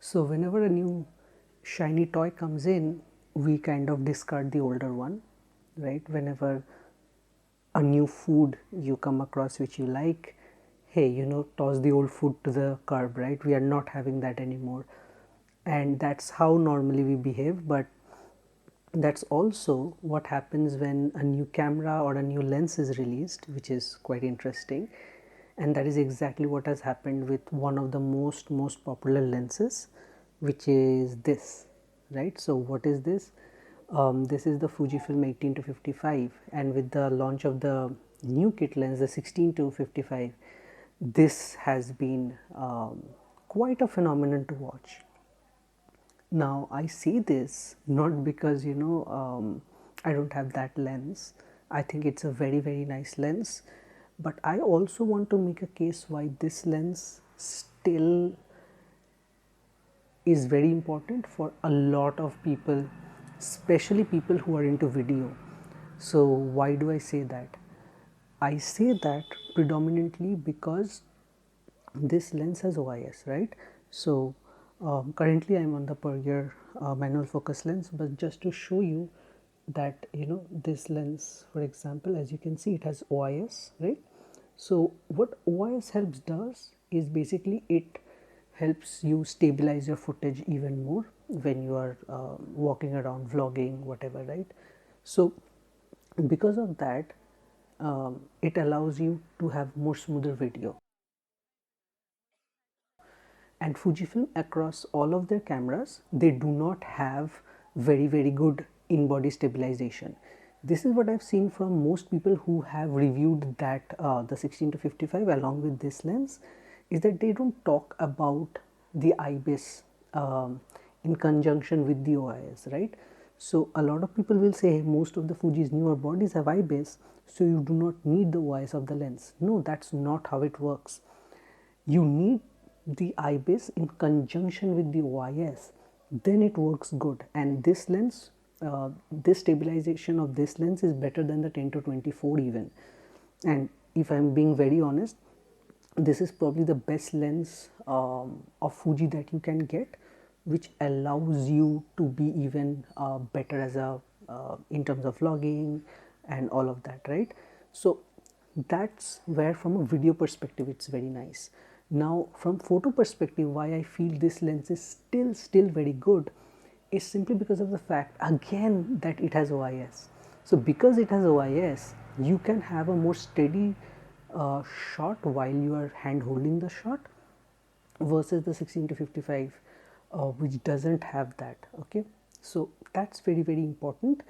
So whenever a new shiny toy comes in, we kind of discard the older one, right? Whenever a new food you come across which you like, hey, toss the old food to the curb, right? We are not having that anymore. And that's how normally we behave, but that's also what happens when a new camera or a new lens is released, which is quite interesting. And that is exactly what has happened with one of the most popular lenses, which is this, right? So what is this? This is the Fujifilm 18 to 55, and with the launch of the new kit lens, the 16 to 55, this has been quite a phenomenon to watch. Now I say this not because I don't have that lens. I think it's a very nice lens, but I also want to make a case why this lens still is very important for a lot of people, especially people who are into video. So why do I say that? I say that predominantly because this lens has OIS, right? So currently I'm on the Perger manual focus lens, but just to show you that this lens, for example, as you can see, it has OIS, right? So what OIS helps does is basically it helps you stabilize your footage even more when you are walking around, vlogging, whatever, right? So because of that, it allows you to have more smoother video. And Fujifilm, across all of their cameras, they do not have very good in-body stabilization. This is what I've seen from most people who have reviewed that the 16 to 55 along with this lens, is that they don't talk about the IBIS in conjunction with the OIS, right? So a lot of people will say, hey, most of the Fuji's newer bodies have IBIS, so you do not need the OIS of the lens. No, that's not how it works. You need the IBIS in conjunction with the OIS, then it works good. And this lens, this stabilization of this lens is better than the 10 to 24 even. And if I'm being very honest, this is probably the best lens of Fuji that you can get, which allows you to be even better as a in terms of vlogging and all of that, right? So that's where from a video perspective it's very nice. Now from photo perspective, why I feel this lens is still very good is simply because of the fact again that it has OIS. So because it has OIS, you can have a more steady shot while you are hand holding the shot versus the 16 to 55 which doesn't have that. Okay, so that's very important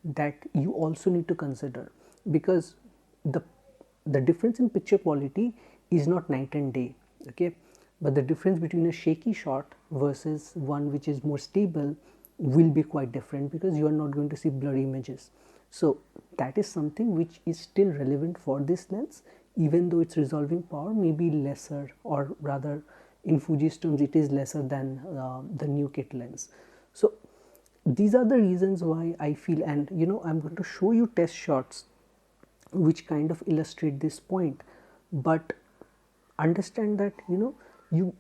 that you also need to consider, because the difference in picture quality is not night and day. Okay, but the difference between a shaky shot versus one which is more stable will be quite different, because you are not going to see blurry images. So that is something which is still relevant for this lens, even though its resolving power may be lesser, or rather in Fuji's terms it is lesser than the new kit lens. So these are the reasons why I feel, and I'm going to show you test shots which kind of illustrate this point. But understand that you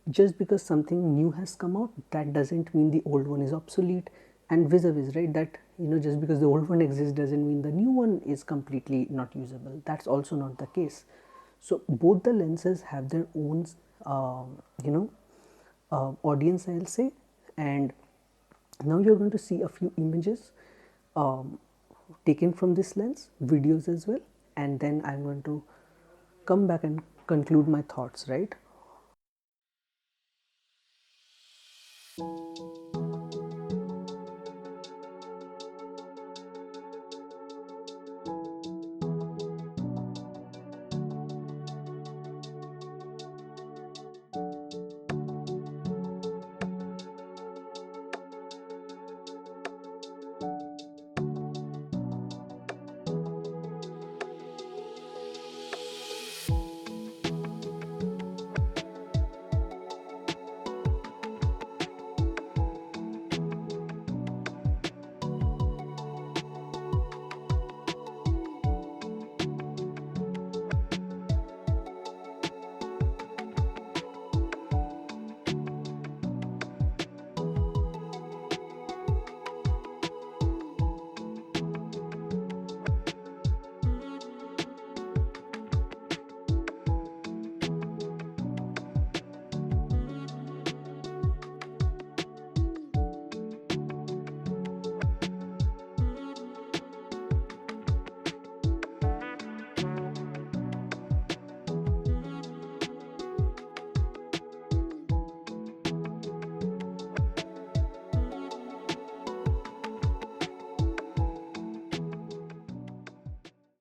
just because something new has come out, that doesn't mean the old one is obsolete, and vis-a-vis, right? That just because the old one exists doesn't mean the new one is completely not usable. That's also not the case. So both the lenses have their own audience, I'll say. And now you're going to see a few images taken from this lens, videos as well, and then I'm going to come back and conclude my thoughts, right?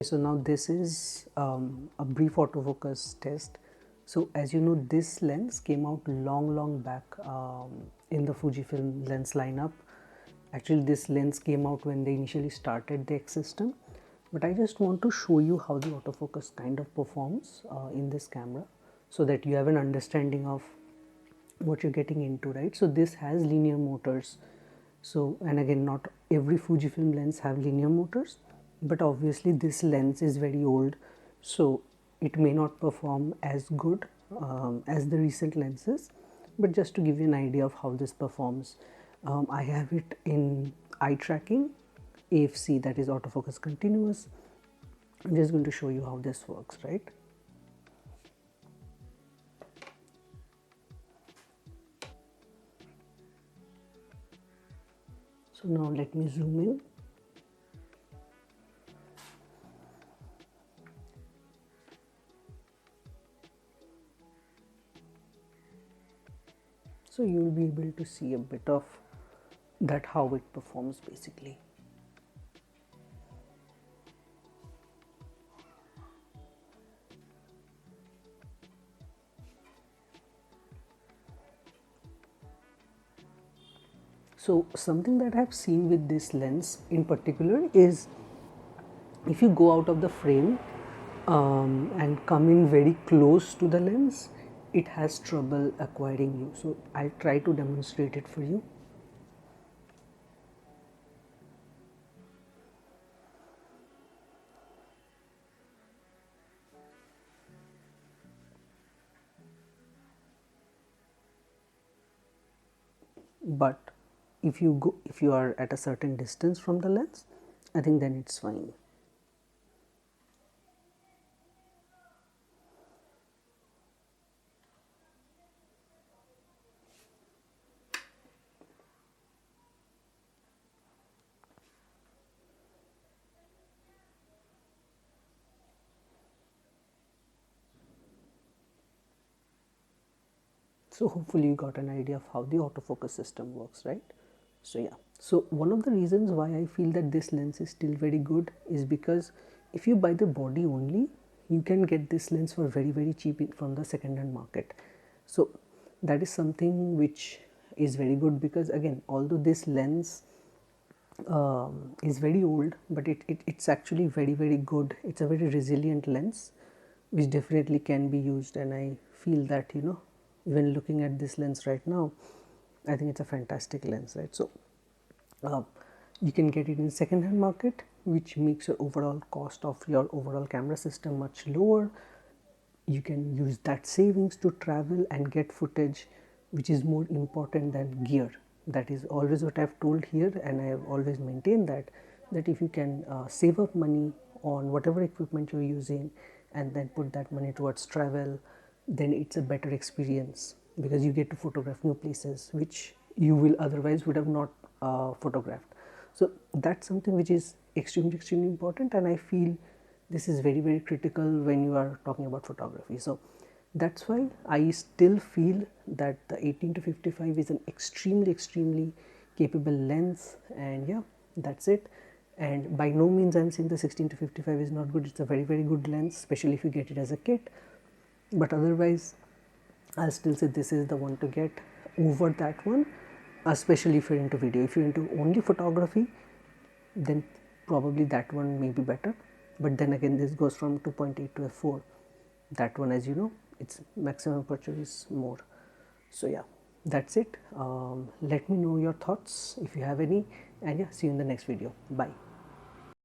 So now this is a brief autofocus test. So as you know, this lens came out long back in the Fujifilm lens lineup. Actually, this lens came out when they initially started the X system, but I just want to show you how the autofocus kind of performs in this camera, so that you have an understanding of what you're getting into, right? So this has linear motors. So, and again, not every Fujifilm lens have linear motors, but obviously this lens is very old, so it may not perform as good as the recent lenses. But just to give you an idea of how this performs, I have it in eye tracking, AFC, that is autofocus continuous. I'm just going to show you how this works, right? So now let me zoom in. So you will be able to see a bit of that, how it performs basically. So something that I have seen with this lens in particular is, if you go out of the frame and come in very close to the lens, it has trouble acquiring you. So I'll try to demonstrate it for you. But if you are at a certain distance from the lens, I think then it's fine. So hopefully you got an idea of how the autofocus system works, right? So yeah, so one of the reasons why I feel that this lens is still very good is because if you buy the body only, you can get this lens for very cheap from the second hand market. So that is something which is very good, because again, although this lens is very old, but it's actually very good. It's a very resilient lens which definitely can be used, and I feel that, you know, even looking at this lens right now, I think it's a fantastic lens, right? So you can get it in second hand market, which makes your overall cost of your overall camera system much lower. You can use that savings to travel and get footage, which is more important than gear. That is always what I've told here, and I have always maintained that if you can save up money on whatever equipment you're using and then put that money towards travel, then it's a better experience, because you get to photograph new places which you will otherwise would have not photographed. So that's something which is extremely important, and I feel this is very critical when you are talking about photography. So that's why I still feel that the 18 to 55 is an extremely capable lens. And yeah, that's it. And by no means I'm saying the 16 to 55 is not good. It's a very good lens, especially if you get it as a kit. But otherwise, I'll still say this is the one to get over that one, especially if you're into video. If you're into only photography, then probably that one may be better. But then again, this goes from 2.8 to f4. That one, as you know, its maximum aperture is more. So yeah, that's it. Let me know your thoughts if you have any, and yeah, see you in the next video. Bye.